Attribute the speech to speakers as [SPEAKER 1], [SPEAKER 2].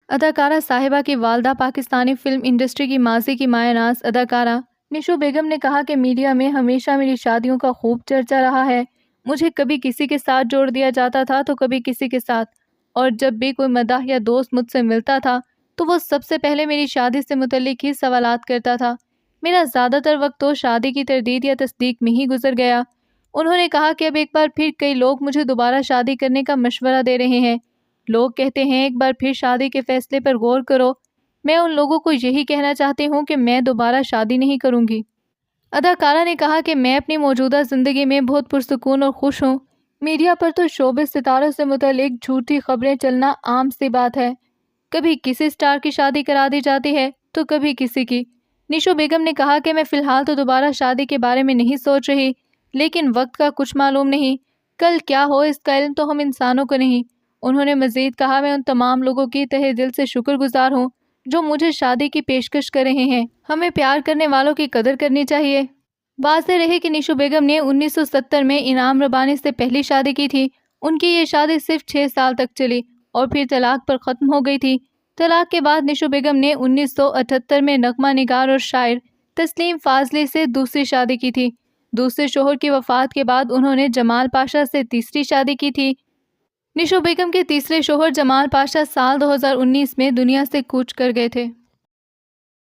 [SPEAKER 1] اداکارہ صاحبہ کی والدہ پاکستانی فلم انڈسٹری کی ماضی کی مایہ ناز اداکارہ نشو بیگم نے کہا کہ میڈیا میں ہمیشہ میری شادیوں کا خوب چرچا رہا ہے۔ مجھے کبھی کسی کے ساتھ جوڑ دیا جاتا تھا تو کبھی کسی کے ساتھ، اور جب بھی کوئی مداح یا دوست مجھ سے ملتا تھا تو وہ سب سے پہلے میری شادی سے متعلق ہی سوالات کرتا تھا۔ میرا زیادہ تر وقت تو شادی کی تردید یا تصدیق میں ہی گزر گیا۔ انہوں نے کہا کہ اب ایک بار پھر کئی لوگ مجھے دوبارہ شادی کرنے کا مشورہ دے رہے ہیں۔ لوگ کہتے ہیں ایک بار پھر شادی کے فیصلے پر غور کرو۔ میں ان لوگوں کو یہی کہنا چاہتی ہوں کہ میں دوبارہ شادی نہیں کروں گی۔ اداکارہ نے کہا کہ میں اپنی موجودہ زندگی میں بہت پرسکون اور خوش ہوں۔ میڈیا پر تو شوبز ستاروں سے متعلق جھوٹی خبریں چلنا عام سی بات ہے۔ کبھی کسی سٹار کی شادی کرا دی جاتی ہے تو کبھی کسی کی۔ نشو بیگم نے کہا کہ میں فی الحال تو دوبارہ شادی کے بارے میں نہیں سوچ رہی، لیکن وقت کا کچھ معلوم نہیں، کل کیا ہو اس کا علم تو ہم انسانوں کو نہیں۔ انہوں نے مزید کہا میں ان تمام لوگوں کی تہہ دل سے شکر گزار ہوں جو مجھے شادی کی پیشکش کر رہے ہیں۔ ہمیں پیار کرنے والوں کی قدر کرنی چاہیے۔ واضح رہے کہ نشو بیگم نے 1970 میں انعام ربانی سے پہلی شادی کی تھی۔ ان کی یہ شادی صرف 6 سال تک چلی اور پھر طلاق پر ختم ہو گئی تھی۔ طلاق کے بعد نشو بیگم نے 1978 میں نغمہ نگار اور شاعر تسلیم فاضلی سے دوسری شادی کی تھی۔ دوسرے شوہر کی وفات کے بعد انہوں نے جمال پاشا سے تیسری شادی کی تھی۔ نشو بیگم کے تیسرے شوہر جمال پاشا سال 2019 میں دنیا سے کوچ کر گئے تھے۔